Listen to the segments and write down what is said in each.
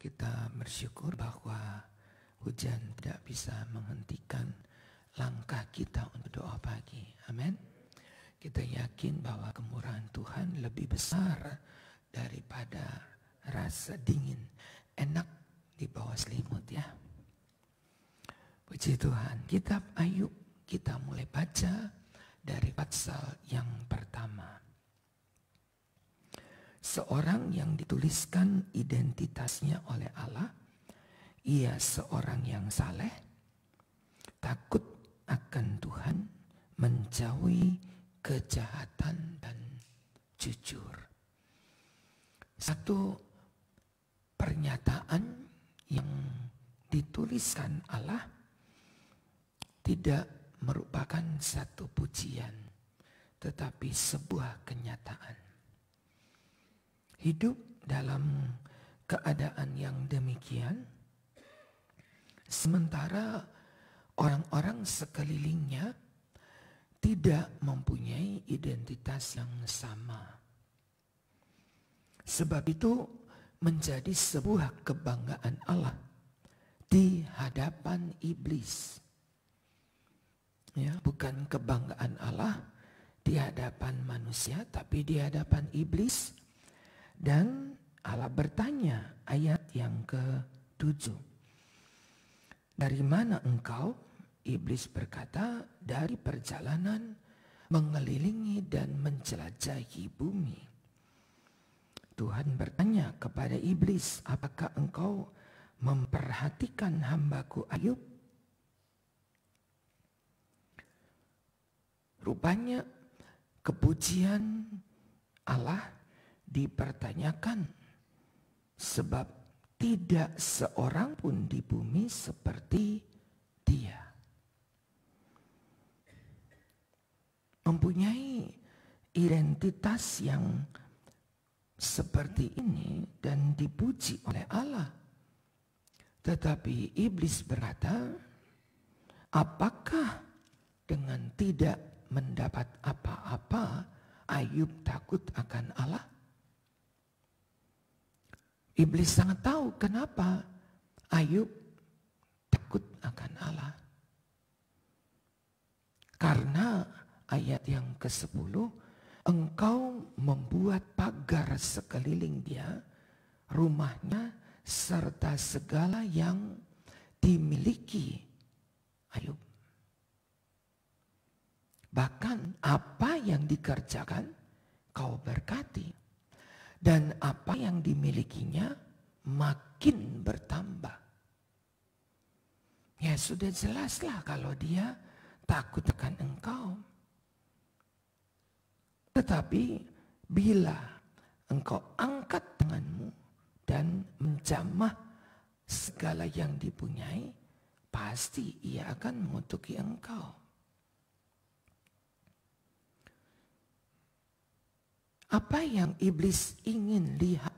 Kita bersyukur bahwa hujan tidak bisa menghentikan langkah kita untuk doa pagi. Amin. Kita yakin bahwa kemurahan Tuhan lebih besar daripada rasa dingin enak di bawah selimut ya. Puji Tuhan. Kitab Ayub kita mulai baca dari pasal yang pertama. Seorang yang dituliskan identitasnya oleh Allah, ia seorang yang saleh, takut akan Tuhan, menjauhi kejahatan dan jujur. Satu pernyataan yang dituliskan Allah tidak merupakan satu pujian, tetapi sebuah kenyataan. Hidup dalam keadaan yang demikian, sementara orang-orang sekelilingnya tidak mempunyai identitas yang sama. Sebab itu menjadi sebuah kebanggaan Allah di hadapan iblis. Ya, bukan kebanggaan Allah di hadapan manusia, tapi di hadapan iblis. Dan Allah bertanya, ayat yang ke-7. Dari mana engkau? Iblis berkata, dari perjalanan mengelilingi dan menjelajahi bumi. Tuhan bertanya kepada iblis, apakah engkau memperhatikan hambaku Ayub? Rupanya kepujian Allah dipertanyakan, sebab tidak seorang pun di bumi seperti Dia. Mempunyai identitas yang seperti ini dan dipuji oleh Allah. Tetapi iblis berkata, apakah dengan tidak mendapat apa-apa Ayub takut akan Allah? Iblis sangat tahu kenapa Ayub takut akan Allah. Karena ayat yang ke-10, engkau membuat pagar sekeliling dia, rumahnya, serta segala yang dimiliki Ayub. Bahkan apa yang dikerjakan kau berkati. Dan apa yang dimilikinya makin bertambah. Ya sudah jelaslah kalau dia takut akan engkau. Tetapi bila engkau angkat tanganmu dan menjamah segala yang dipunyai, pasti ia akan mengutuki engkau. Apa yang iblis ingin lihat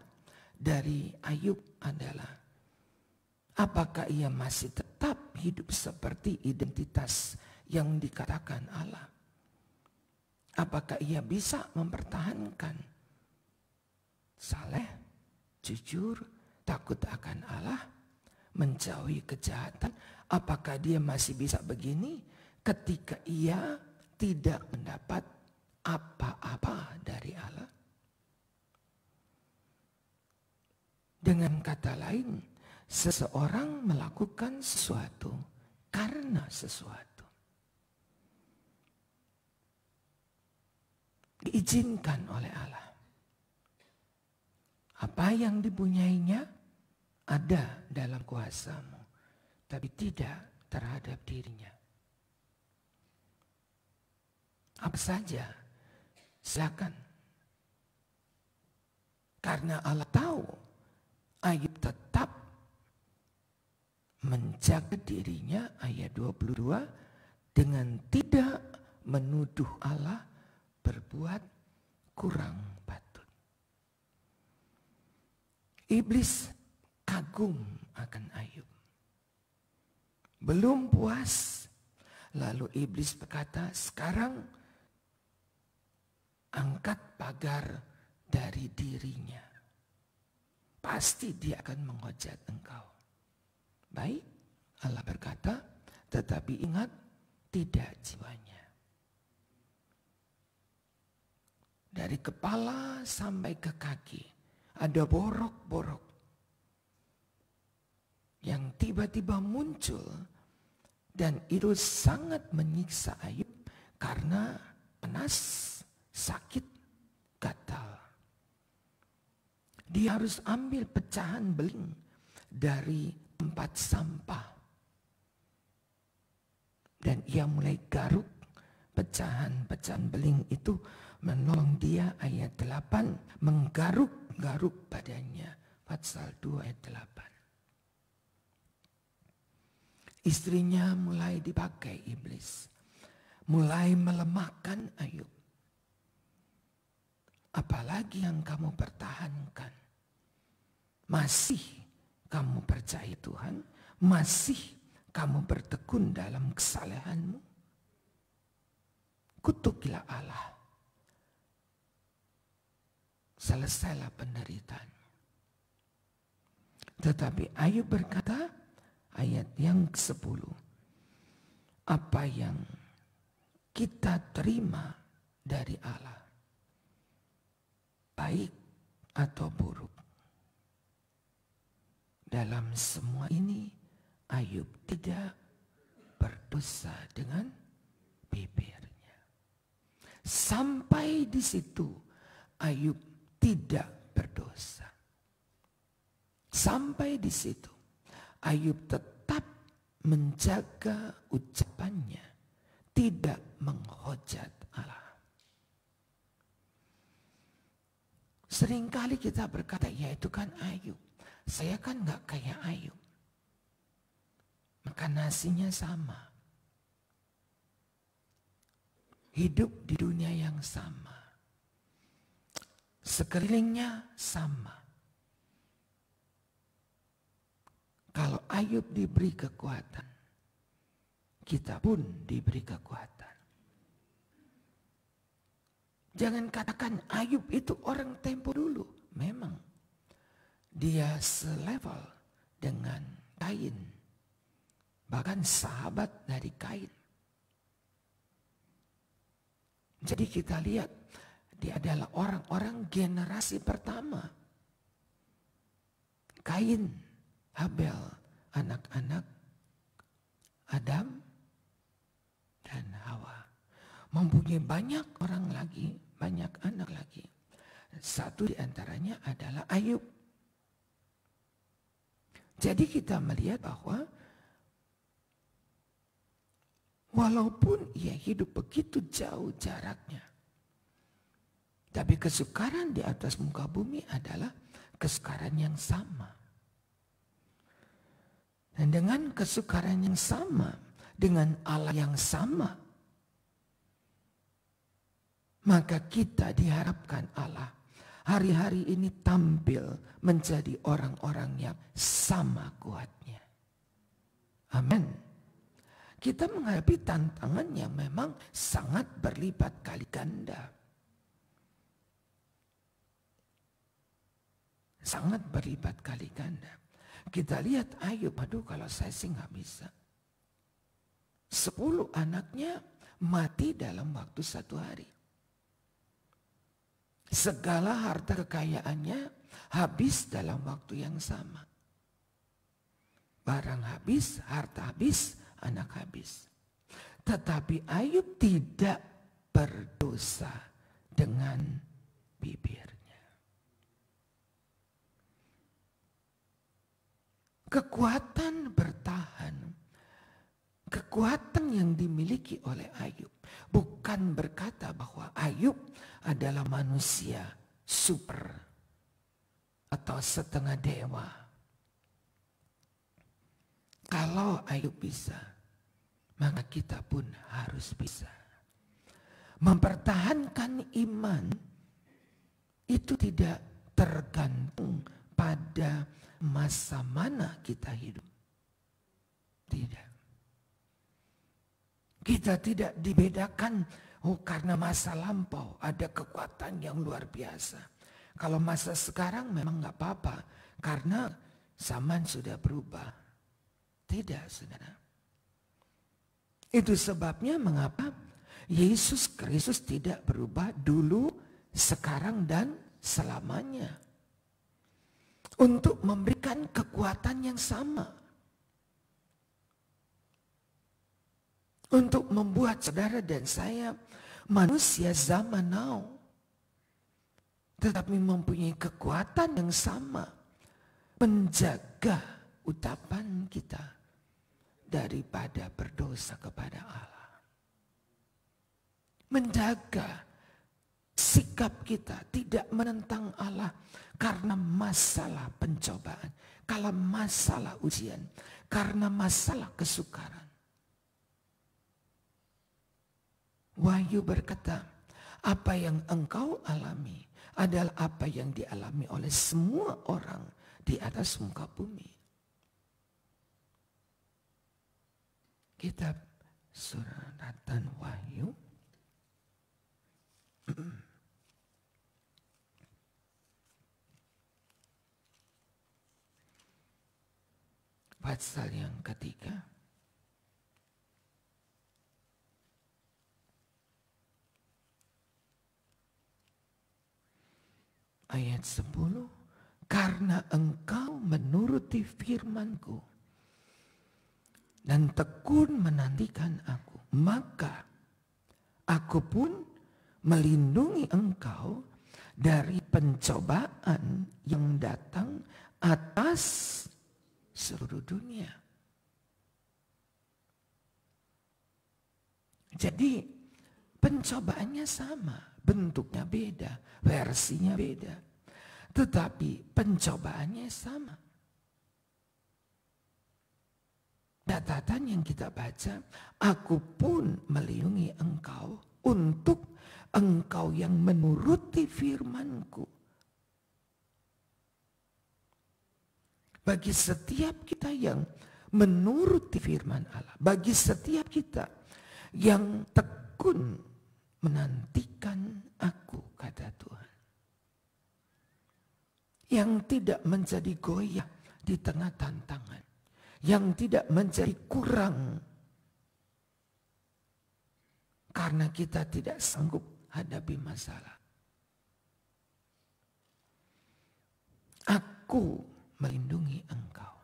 dari Ayub adalah apakah ia masih tetap hidup seperti identitas yang dikatakan Allah. Apakah ia bisa mempertahankan saleh, jujur, takut akan Allah, menjauhi kejahatan. Apakah dia masih bisa begini ketika ia tidak mendapat apa-apa dari Allah? Dengan kata lain, seseorang melakukan sesuatu karena sesuatu. Diizinkan oleh Allah. Apa yang dipunyainya ada dalam kuasamu, tapi tidak terhadap dirinya. Apa saja, silakan. Karena Allah tahu Ayub tetap menjaga dirinya, ayat 22, dengan tidak menuduh Allah berbuat kurang patut. Iblis kagum akan Ayub. Belum puas, lalu iblis berkata, sekarang angkat pagar dari dirinya. pasti dia akan menghujat engkau. Baik, Allah berkata, tetapi ingat, tidak jiwanya. Dari kepala sampai ke kaki ada borok-borok yang tiba-tiba muncul, dan itu sangat menyiksa Ayub karena panas, sakit, gatal. Dia harus ambil pecahan beling dari tempat sampah. Dan ia mulai garuk. Pecahan-pecahan beling itu menolong dia, ayat 8, menggaruk-garuk badannya. Pasal 2 ayat 8. Istrinya mulai dipakai iblis. Mulai melemahkan Ayub. Apalagi yang kamu pertahankan? Masih kamu percaya Tuhan? Masih kamu bertekun dalam kesalehanmu? Kutukilah Allah. Selesailah penderitaanmu. Tetapi Ayub berkata, ayat yang ke-10, apa yang kita terima dari Allah, baik atau buruk, dalam semua ini Ayub tidak berdosa dengan bibirnya. Sampai di situ Ayub tidak berdosa. Sampai di situ Ayub tetap menjaga ucapannya, tidak menghujat Allah. Seringkali kita berkata, ya itu kan Ayub. Saya kan gak kayak Ayub. Maka nasinya sama. Hidup di dunia yang sama. Sekelilingnya sama. Kalau Ayub diberi kekuatan, kita pun diberi kekuatan. Jangan katakan Ayub itu orang tempo dulu. Memang dia selevel dengan Kain. Bahkan sahabat dari Kain. Jadi kita lihat dia adalah orang-orang generasi pertama. Kain, Habel, anak-anak Adam dan Hawa. Mempunyai banyak orang lagi, banyak anak lagi. Satu di antaranya adalah Ayub. Jadi kita melihat bahwa walaupun ia hidup begitu jauh jaraknya, tapi kesukaran di atas muka bumi adalah kesukaran yang sama. Dan dengan kesukaran yang sama, dengan Allah yang sama, maka kita diharapkan Allah hari-hari ini tampil menjadi orang-orang yang sama kuatnya. Amin. Kita menghadapi tantangan yang memang sangat berlipat kali ganda. Sangat berlipat kali ganda. Kita lihat Ayub, aduh kalau saya sih gak bisa. 10 anaknya mati dalam waktu 1 hari. Segala harta kekayaannya habis dalam waktu yang sama. Barang habis, harta habis, anak habis. Tetapi Ayub tidak berdosa dengan bibirnya. Kekuatan bertahan, kekuatan yang dimiliki oleh Ayub bukan berkata bahwa Ayub adalah manusia super atau setengah dewa. Kalau Ayub bisa, maka kita pun harus bisa. Mempertahankan iman itu tidak tergantung pada masa mana kita hidup. Tidak. Kita tidak dibedakan, oh karena masa lampau ada kekuatan yang luar biasa. Kalau masa sekarang memang gak apa-apa. karena zaman sudah berubah. Tidak, saudara. Itu sebabnya mengapa Yesus Kristus tidak berubah dulu, sekarang, dan selamanya. Untuk memberikan kekuatan yang sama. Untuk membuat saudara dan saya manusia zaman now. Tetapi mempunyai kekuatan yang sama. Menjaga ucapan kita daripada berdosa kepada Allah. Menjaga sikap kita tidak menentang Allah karena masalah pencobaan, karena masalah ujian, karena masalah kesukaran. Wahyu berkata, apa yang engkau alami adalah apa yang dialami oleh semua orang di atas muka bumi. Kitab Suratan Wahyu pasal yang ketiga ayat 10, karena engkau menuruti firman-Ku dan tekun menantikan Aku, maka Aku pun melindungi engkau dari pencobaan yang datang atas seluruh dunia. Jadi pencobaannya sama, bentuknya beda, versinya beda. Tetapi pencobaannya sama. Catatan yang kita baca, Aku pun melindungi engkau untuk engkau yang menuruti firman-Ku. Bagi setiap kita yang menuruti firman Allah, bagi setiap kita yang tekun menantikan Aku, kata Tuhan. Yang tidak menjadi goyah di tengah tantangan. Yang tidak menjadi kurang. Karena kita tidak sanggup hadapi masalah. Aku melindungi engkau.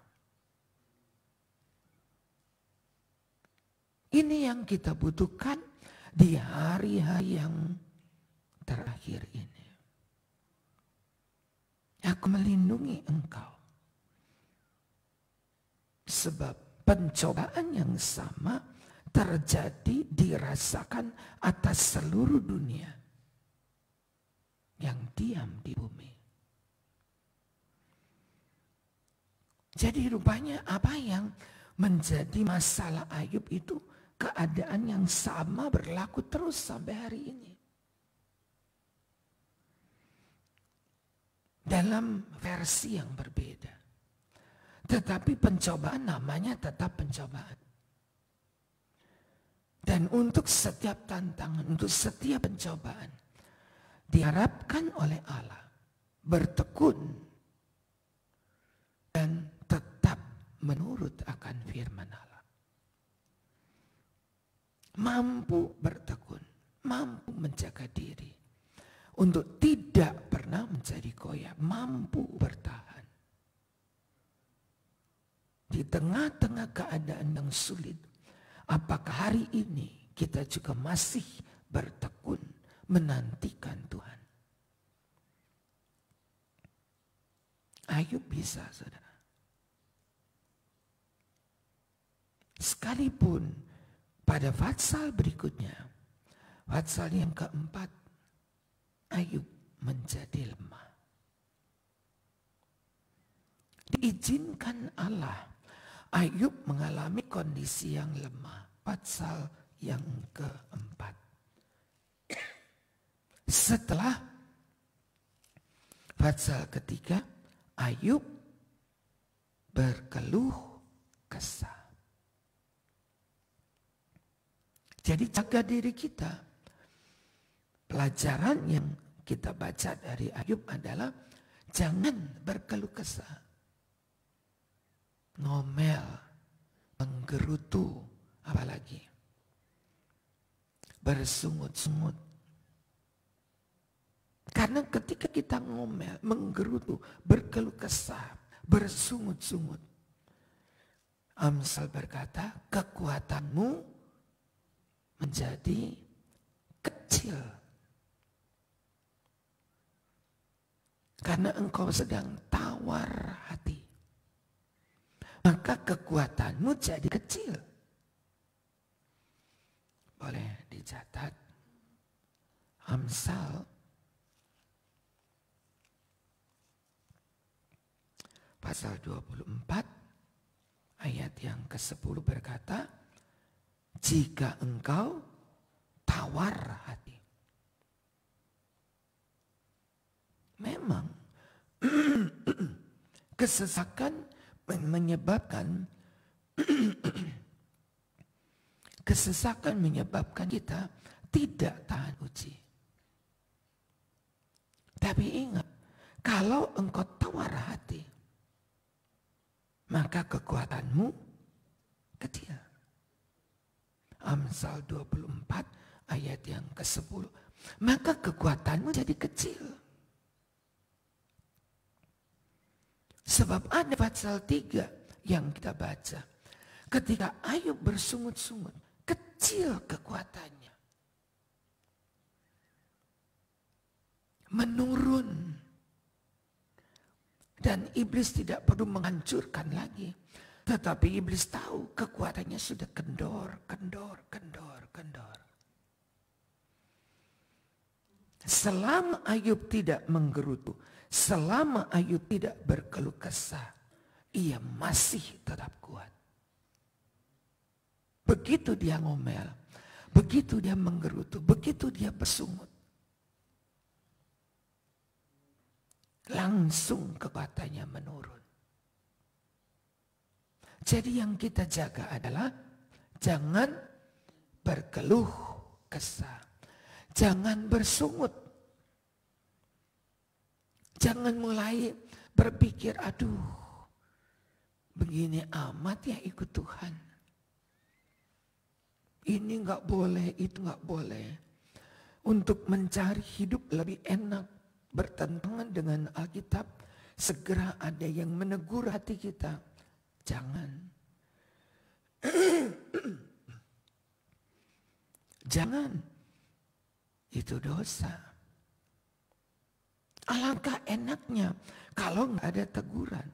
Ini yang kita butuhkan di hari-hari yang terakhir ini. Aku melindungi engkau. Sebab pencobaan yang sama terjadi dirasakan atas seluruh dunia yang diam di bumi. Jadi rupanya apa yang menjadi masalah Ayub itu keadaan yang sama berlaku terus sampai hari ini. Dalam versi yang berbeda. Tetapi pencobaan namanya tetap pencobaan. Dan untuk setiap tantangan, untuk setiap pencobaan, diharapkan oleh Allah bertekun dan tetap menurut akan firman Allah. Mampu bertekun, mampu menjaga diri untuk tidak pernah menjadi goyah, mampu bertahan. Di tengah-tengah keadaan yang sulit, apakah hari ini kita juga masih bertekun menantikan Tuhan? Ayub bisa, saudara. Sekalipun pada pasal berikutnya, pasal yang keempat, Ayub menjadi lemah. Diizinkan Allah Ayub mengalami kondisi yang lemah. Pasal yang keempat. Setelah pasal ketiga, Ayub berkeluh kesah. Jadi jaga diri kita. Pelajaran yang kita baca dari Ayub adalah Jangan berkeluh kesah, ngomel, menggerutu, apalagi bersungut-sungut. Karena ketika kita ngomel, menggerutu, berkeluh kesah, bersungut-sungut, Amsal berkata, kekuatanmu menjadi kecil. Karena engkau sedang tawar hati. Maka kekuatanmu jadi kecil. Boleh dicatat. Amsal pasal 24 ayat yang ke-10 berkata, jika engkau tawar hati. Memang kesesakan menyebabkan kita tidak tahan uji. Tapi ingat, kalau engkau tawar hati, maka kekuatanmu kecil. Amsal 24 ayat yang ke-10. Maka kekuatanmu jadi kecil. Sebab ada pasal 3 yang kita baca. Ketika Ayub bersungut-sungut, kecil kekuatannya. Menurun. Dan iblis tidak perlu menghancurkan lagi. Tetapi iblis tahu kekuatannya sudah kendor. Selama Ayub tidak menggerutu, selama Ayub tidak berkeluh kesah, ia masih tetap kuat. Begitu dia ngomel, begitu dia menggerutu, begitu dia bersungut, langsung kekuatannya menurun. Jadi yang kita jaga adalah jangan berkeluh kesah. Jangan bersungut. Jangan mulai berpikir, aduh begini amat ya ikut Tuhan. Ini gak boleh, itu gak boleh. Untuk mencari hidup lebih enak, bertentangan dengan Alkitab, segera ada yang menegur hati kita. Jangan. Jangan. Itu dosa. Alangkah enaknya kalau nggak ada teguran.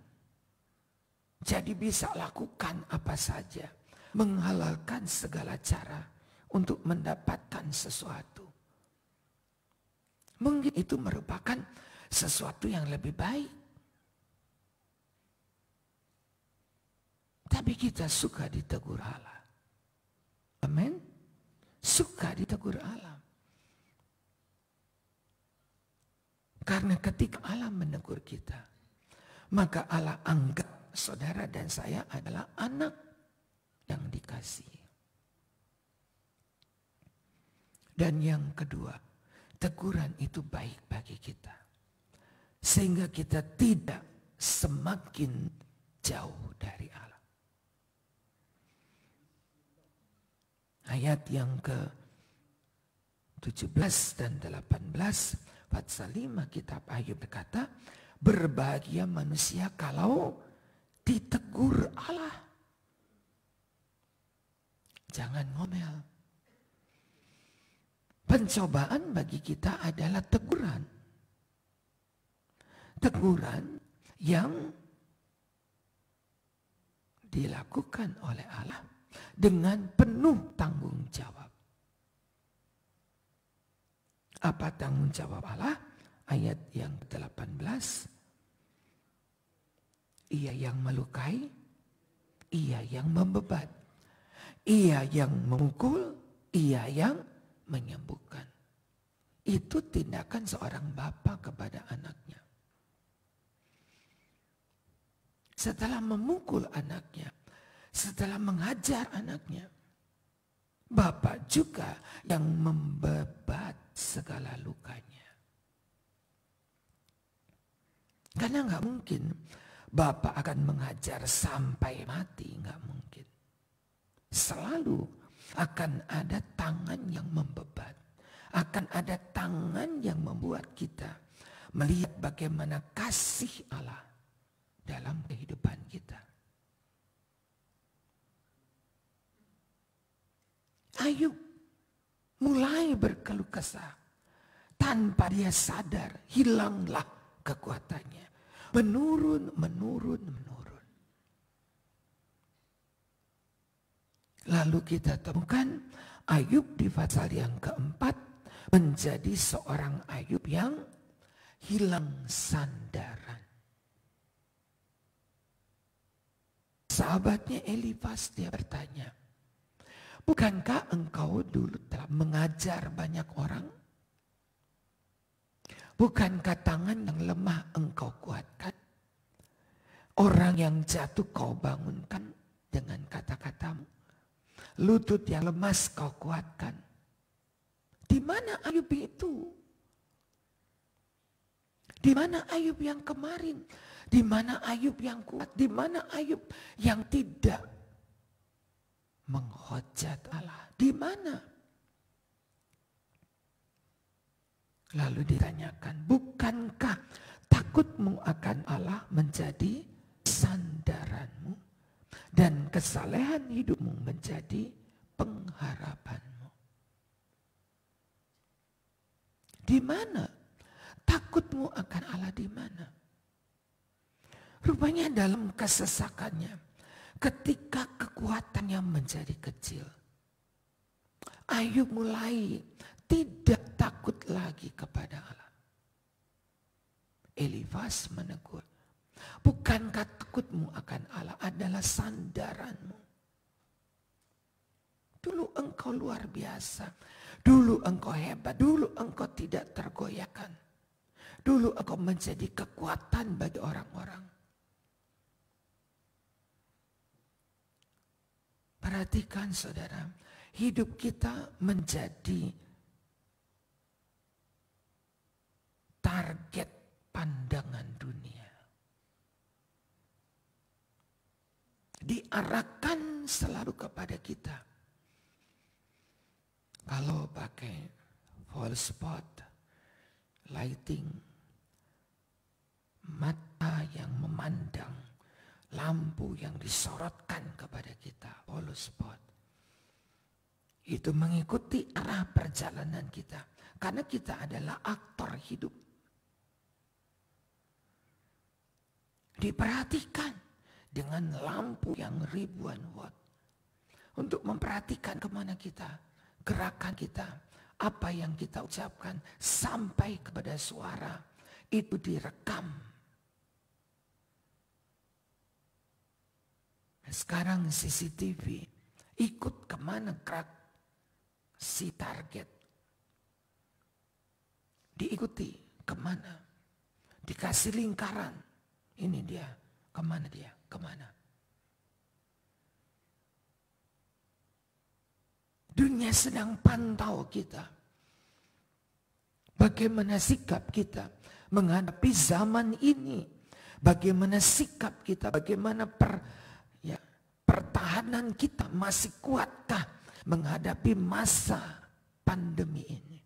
Jadi bisa lakukan apa saja. Menghalalkan segala cara untuk mendapatkan sesuatu. Mungkin itu merupakan sesuatu yang lebih baik. Tapi kita suka ditegur Allah. Amin. Suka ditegur Allah. Karena ketika Allah menegur kita, maka Allah anggap saudara dan saya adalah anak yang dikasihi. Dan yang kedua, teguran itu baik bagi kita. Sehingga kita tidak semakin jauh dari Allah. Ayat yang ke-17 dan 18 pasal 5 kitab Ayub berkata, berbahagia manusia kalau ditegur Allah. Jangan ngomel. Pencobaan bagi kita adalah teguran. Teguran yang dilakukan oleh Allah dengan penuh tanggung jawab. Apa tanggung jawab Allah? Ayat yang ke-18. Ia yang melukai, ia yang membebat. Ia yang memukul, ia yang menyembuhkan. Itu tindakan seorang bapa kepada anaknya. Setelah memukul anaknya, setelah menghajar anaknya, Bapak juga yang membebat segala lukanya. Karena nggak mungkin Bapak akan mengajar sampai mati, nggak mungkin. Selalu akan ada tangan yang membebat. Akan ada tangan yang membuat kita melihat bagaimana kasih Allah dalam kehidupan kita. Ayub mulai berkeluh kesah. Tanpa dia sadar, hilanglah kekuatannya. Menurun. Lalu kita temukan Ayub di pasal yang keempat menjadi seorang Ayub yang hilang sandaran. Sahabatnya Elifas dia bertanya, bukankah engkau dulu telah mengajar banyak orang? Bukankah tangan yang lemah engkau kuatkan? Orang yang jatuh kau bangunkan dengan kata-katamu. Lutut yang lemas kau kuatkan. Di mana Ayub itu? Di mana Ayub yang kemarin? Di mana Ayub yang kuat? Di mana Ayub yang tidak menghujat Allah? Di mana? Lalu ditanyakan, bukankah takutmu akan Allah menjadi sandaranmu dan kesalehan hidupmu menjadi pengharapanmu? Di mana? Takutmu akan Allah di mana? Rupanya dalam kesesakannya, ketika kekuatannya menjadi kecil, Ayub mulai tidak takut lagi kepada Allah. Elifas menegur, bukankah takutmu akan Allah adalah sandaranmu? Dulu engkau luar biasa, dulu engkau hebat, dulu engkau tidak tergoyahkan. Dulu engkau menjadi kekuatan bagi orang-orang. Perhatikan saudara, hidup kita menjadi target pandangan dunia. Diarahkan selalu kepada kita. Kalau pakai full spot, lighting, mata yang memandang, lampu yang disorotkan kepada kita, full spot. Itu mengikuti arah perjalanan kita. Karena kita adalah aktor hidup. Diperhatikan dengan lampu yang ribuan watt. Untuk memperhatikan kemana kita, gerakan kita, apa yang kita ucapkan sampai kepada suara itu direkam. Sekarang CCTV ikut kemana gerak si target. Diikuti kemana. Dikasih lingkaran. Ini dia, kemana dia, kemana. Dunia sedang pantau kita. Bagaimana sikap kita menghadapi zaman ini. Bagaimana sikap kita, bagaimana pertahanan kita masih kuatkah menghadapi masa pandemi ini.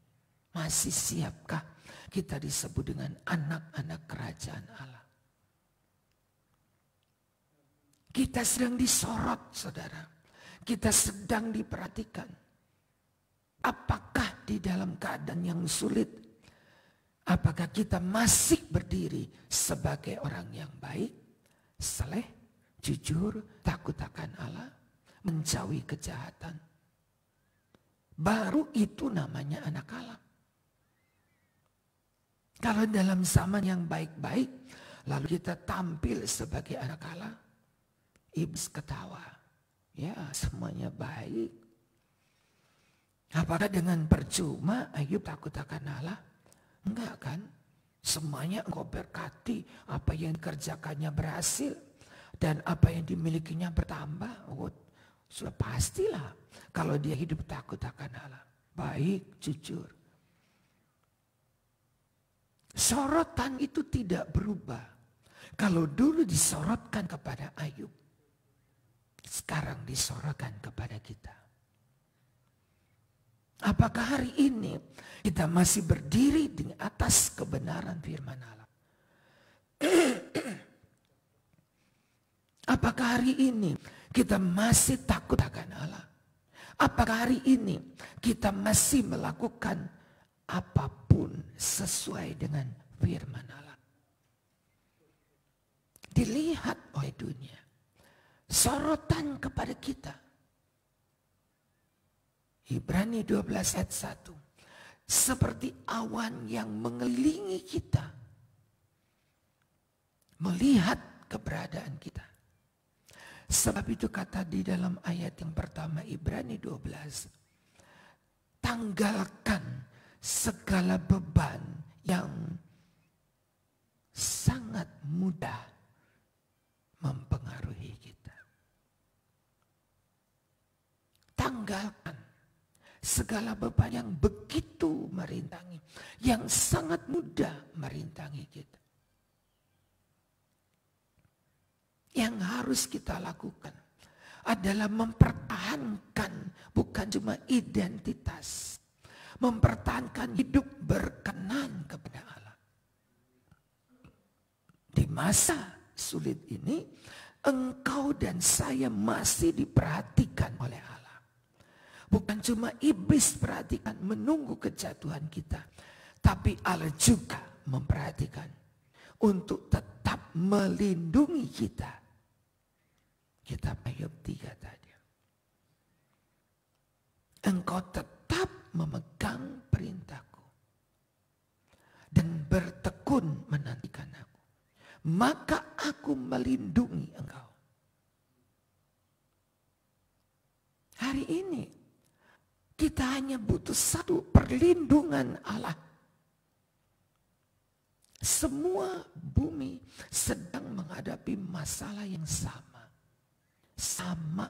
Masih siapkah kita disebut dengan anak-anak kerajaan Allah. Kita sedang disorot saudara. Kita sedang diperhatikan. Apakah di dalam keadaan yang sulit, apakah kita masih berdiri sebagai orang yang baik, saleh, jujur, takut akan Allah, menjauhi kejahatan. Baru itu namanya anak Allah. Kalau dalam zaman yang baik-baik, lalu kita tampil sebagai anak Allah, iblis ketawa. Ya, semuanya baik. Apakah dengan percuma Ayub takut akan Allah? Enggak kan? Semuanya engkau berkati, apa yang dikerjakannya berhasil dan apa yang dimilikinya bertambah. Oh, sudah pastilah kalau dia hidup takut akan Allah. Baik, jujur. Sorotan itu tidak berubah. Kalau dulu disorotkan kepada Ayub, sekarang disorotkan kepada kita. Apakah hari ini kita masih berdiri di atas kebenaran firman Allah? Apakah hari ini kita masih takut akan Allah? Apakah hari ini kita masih melakukan apapun sesuai dengan firman Allah? Dilihat oleh dunia, sorotan kepada kita. Ibrani 12 ayat 1. Seperti awan yang mengelilingi kita, melihat keberadaan kita. Sebab itu kata di dalam ayat yang pertama Ibrani 12, tanggalkan segala beban yang sangat mudah mempengaruhi kita. Tanggalkan segala beban yang begitu merintangi, yang sangat mudah merintangi kita. Yang harus kita lakukan adalah mempertahankan bukan cuma identitas, mempertahankan hidup berkenan kepada Allah. Di masa sulit ini, engkau dan saya masih diperhatikan oleh Allah. Bukan cuma iblis perhatikan menunggu kejatuhan kita, tapi Allah juga memperhatikan untuk tetap melindungi kita. Kitab Ayub 3 tadi. Engkau tetap memegang perintahku dan bertekun menantikan aku, maka aku melindungi engkau. Hari ini kita hanya butuh satu, perlindungan Allah. Semua bumi sedang menghadapi masalah yang sama. Sama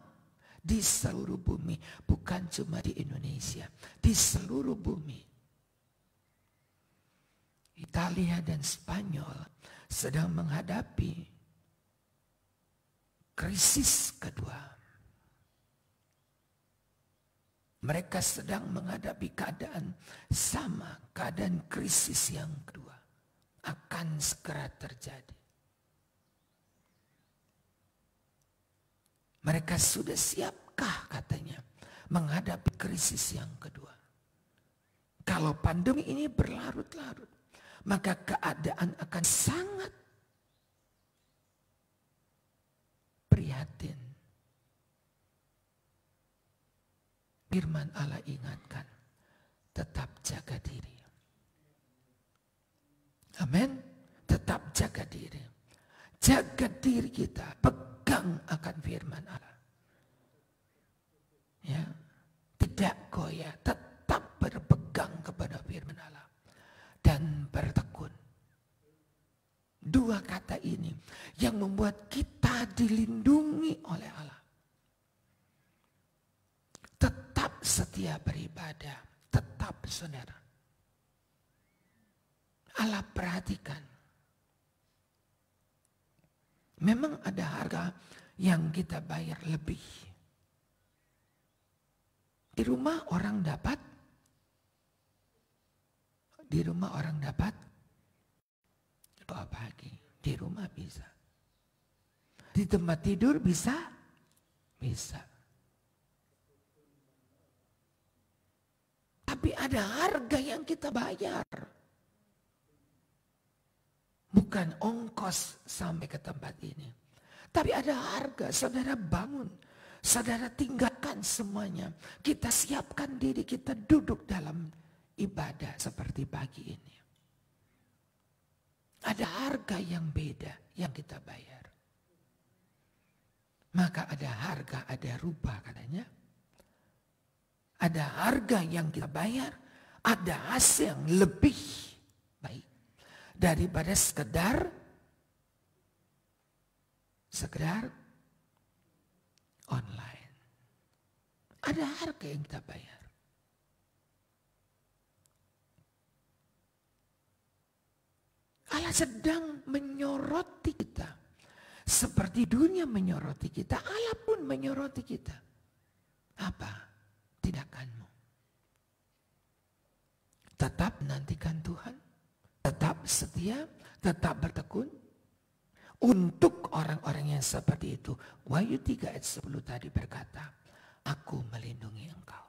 di seluruh bumi, bukan cuma di Indonesia, di seluruh bumi. Italia dan Spanyol sedang menghadapi krisis kedua. Mereka sedang menghadapi keadaan sama, keadaan krisis yang kedua akan segera terjadi. Mereka sudah siapkah katanya menghadapi krisis yang kedua? Kalau pandemi ini berlarut-larut, maka keadaan akan sangat prihatin. Firman Allah ingatkan, tetap jaga diri. Amin. Tetap jaga diri. Jaga diri kita, pegang akan firman Allah. Ya, tidak goyah, tetap berpegang kepada firman Allah dan bertekun. Dua kata ini yang membuat kita dilindungi oleh Allah. Tetap setia beribadah, tetap saudara. Allah perhatikan. Memang ada harga yang kita bayar lebih. Di rumah orang dapat. Doa pagi. Di rumah bisa. Di tempat tidur bisa. Tapi ada harga yang kita bayar. Bukan ongkos sampai ke tempat ini. Tapi ada harga, saudara bangun. Saudara tinggalkan semuanya. Kita siapkan diri, kita duduk dalam ibadah seperti pagi ini. Ada harga yang beda yang kita bayar. Maka ada harga, ada rubah katanya. Ada harga yang kita bayar, ada hasil yang lebih baik daripada sekedar online. Ada harga yang kita bayar. Allah sedang menyoroti kita. Seperti dunia menyoroti kita, Allah pun menyoroti kita. Apa tindakanmu? Tetap nantikan Tuhan, tetap setia, tetap bertekun. Untuk orang-orang yang seperti itu, Wahyu 3 ayat 10 tadi berkata, aku melindungi engkau.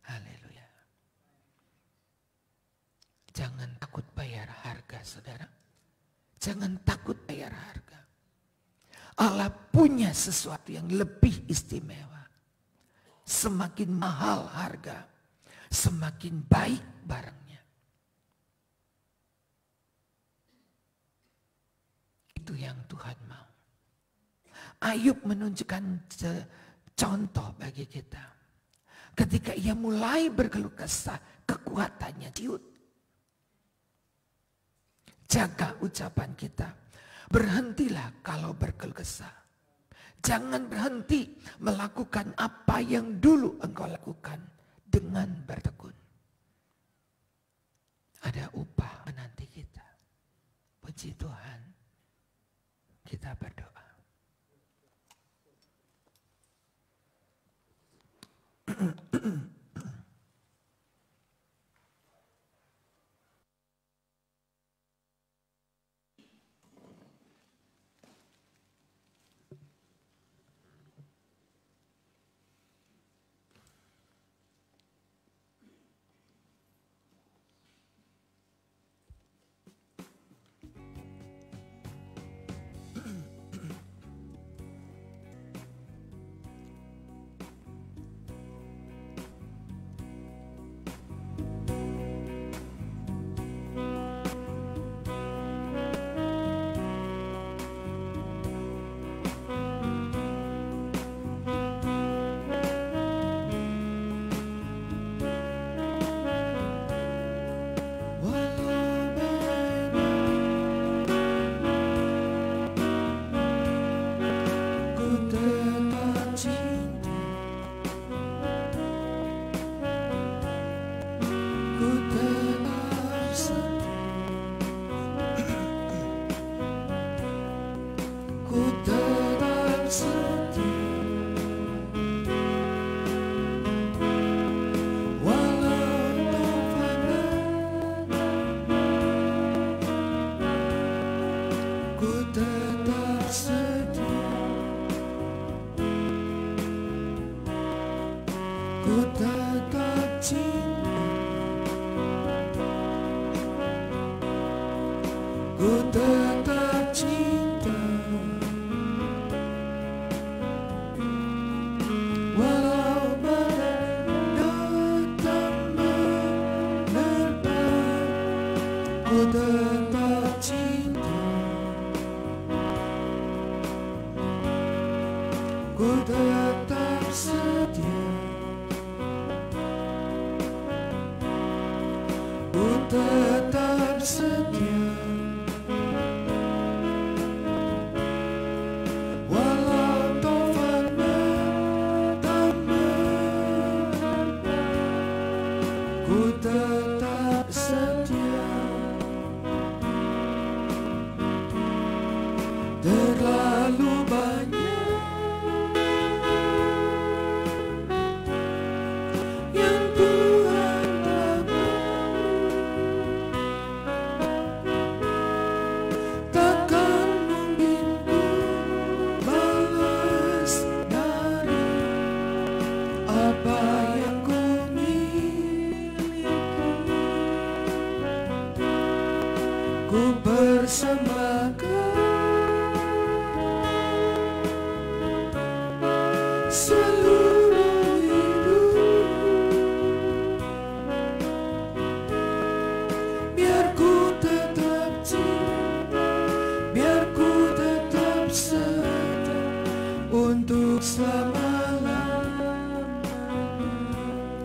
Haleluya. Jangan takut bayar harga, saudara. Jangan takut bayar harga. Allah punya sesuatu yang lebih istimewa. Semakin mahal harga, semakin baik barangnya. Itu yang Tuhan mau. Ayub menunjukkan contoh bagi kita. Ketika ia mulai berkeluh kesah, kekuatannya ciut. Jaga ucapan kita. Berhentilah kalau berkeluh kesah. Jangan berhenti melakukan apa yang dulu engkau lakukan dengan bertekun. Ada upah menanti kita. Puji Tuhan. Kita berdoa.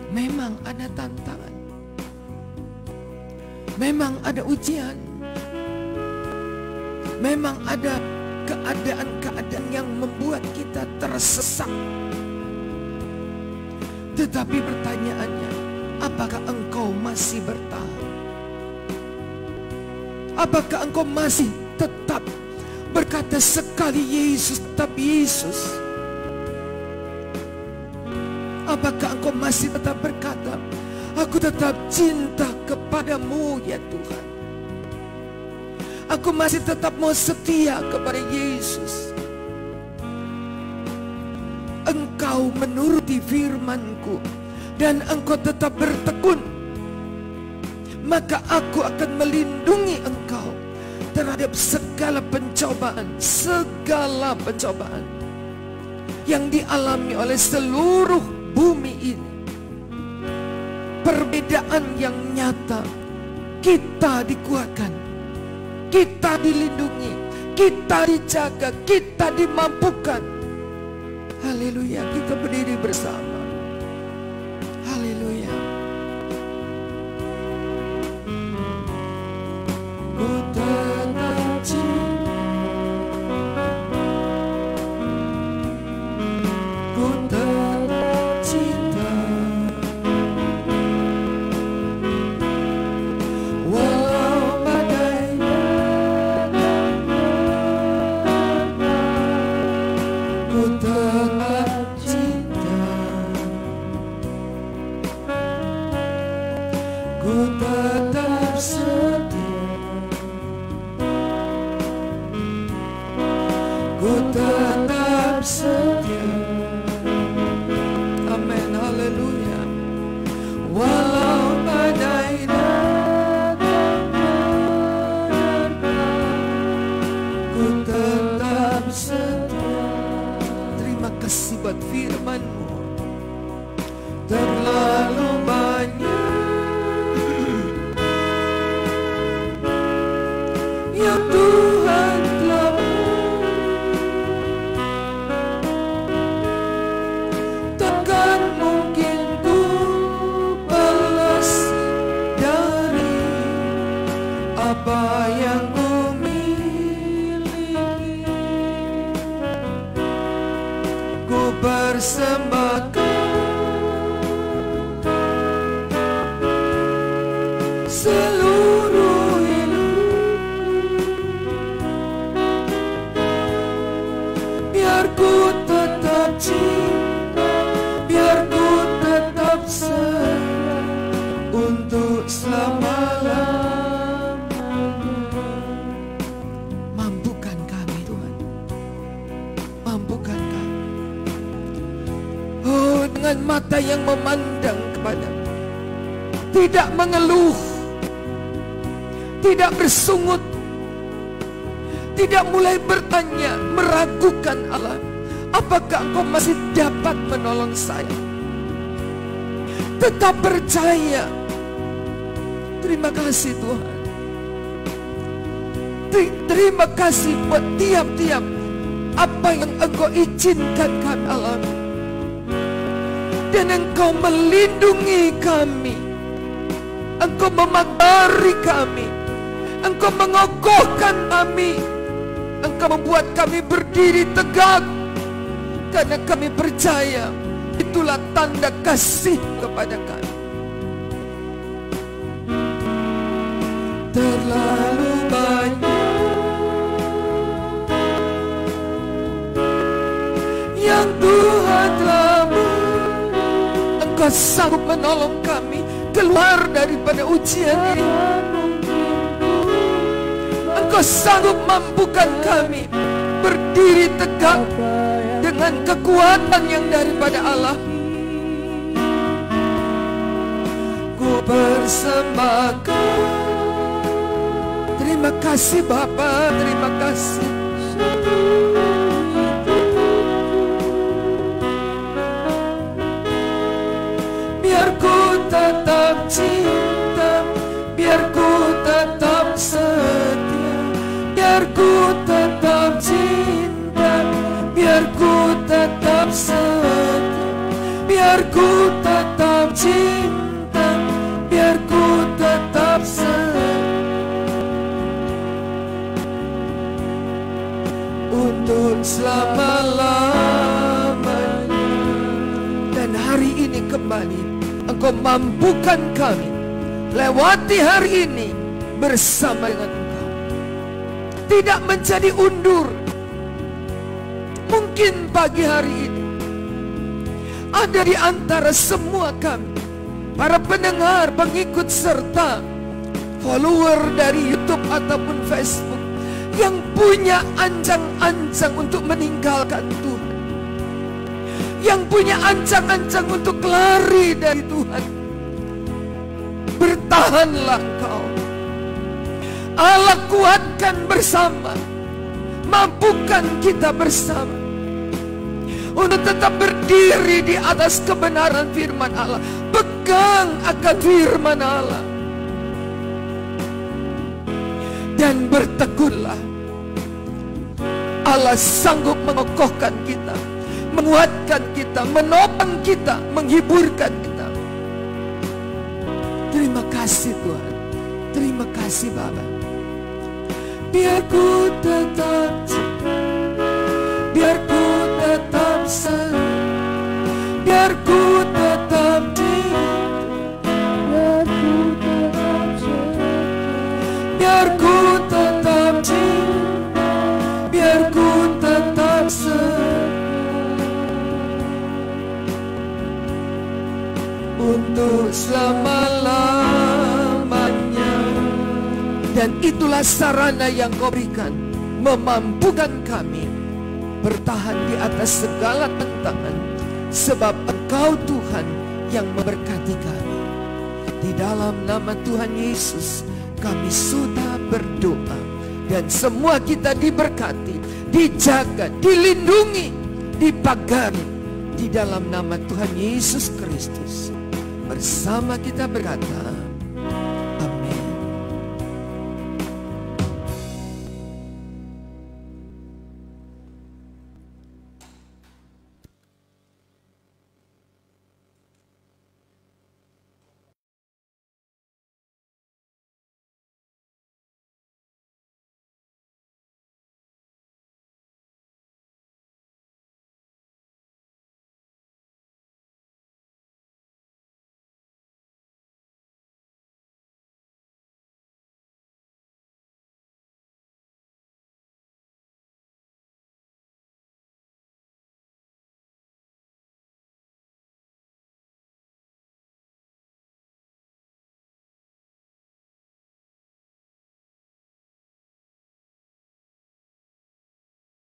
Memang ada tantangan, memang ada ujian, memang ada keadaan-keadaan yang membuat kita tersesat. Tetapi pertanyaannya, apakah engkau masih bertahan? Apakah engkau masih tetap berkata sekali Yesus, tetap Yesus? Apakah engkau masih tetap berkata, aku tetap cinta kepadamu ya Tuhan. Aku masih tetap mau setia kepada Yesus. Engkau menuruti firman-Ku dan engkau tetap bertekun, maka aku akan melindungi engkau terhadap segala pencobaan yang dialami oleh seluruh bumi ini. Perbedaan yang nyata, kita dikuatkan, kita dilindungi, kita dijaga, kita dimampukan. Haleluya, kita berdiri bersama. Haleluya. Ku tetap cinta, ku tetap cinta, walau badai ku tetap cinta, ku tetap setia, ku tetap setia. Amin, haleluya. Walau badai datang, ku tetap setia. Terima kasih buat firman-Mu. Terlalu banyak yang Tuhan telah takkan mungkin ku balas dari apa yang ku miliki. Ku persembahkan seluruh hidup, biar ku tetap cinta, biar ku tetap setia untuk selama-lamanya. Mampukan kami Tuhan, mampukan kami. Oh, dengan mata yang memandang kepada-Mu, tidak mengeluh, tidak bersungut, tidak mulai bertanya, meragukan Allah. Apakah Engkau masih dapat menolong saya? Tetap percaya. Terima kasih Tuhan. Terima kasih buat tiap-tiap apa yang Engkau izinkan kami alami. Dan Engkau melindungi kami, Engkau memagari kami, Engkau mengokohkan kami, Engkau membuat kami berdiri tegak, karena kami percaya itulah tanda kasih kepada kami. Terlalu banyak yang Tuhan telah beri. Engkau sanggup menolong kami keluar daripada ujian ini. Engkau sanggup mampukan kami berdiri tegak dengan kekuatan yang daripada Allah. Ku persembahkan. Terima kasih Bapa, terima kasih. Biar ku tetap cinta, biar ku tetap setia, biar ku tetap cinta, biar ku tetap setia, biar ku tetap cinta, biar ku tetap setia, untuk selama-lamanya. Dan hari ini kembali Engkau mampukan kami lewati hari ini bersama dengan Engkau. tidak menjadi undur. Mungkin pagi hari ini ada di antara semua kami, para pendengar, pengikut serta follower dari YouTube ataupun Facebook, yang punya ancang-ancang untuk meninggalkan Tuhan, yang punya ancang-ancang untuk lari dari Tuhan. Bertahanlah kau. Allah kuatkan bersama, mampukan kita bersama untuk tetap berdiri di atas kebenaran firman Allah. Pegang akan firman Allah dan bertekunlah. Allah sanggup mengokohkan kita, menguatkan kita, menopang kita, menghiburkan kita. Terima kasih Tuhan, terima kasih Bapa. Biar ku tetap cinta, biar ku tetap sayang, biar ku tetap cinta, biar ku tetap cinta, biar ku tetap sayang, untuk selama-lamanya. Dan itulah sarana yang kau berikan, memampukan kami bertahan di atas segala tantangan, sebab Engkau Tuhan yang memberkati kami. Di dalam nama Tuhan Yesus kami sudah berdoa, dan semua kita diberkati, dijaga, dilindungi, dipagari di dalam nama Tuhan Yesus Kristus. Bersama kita berkata,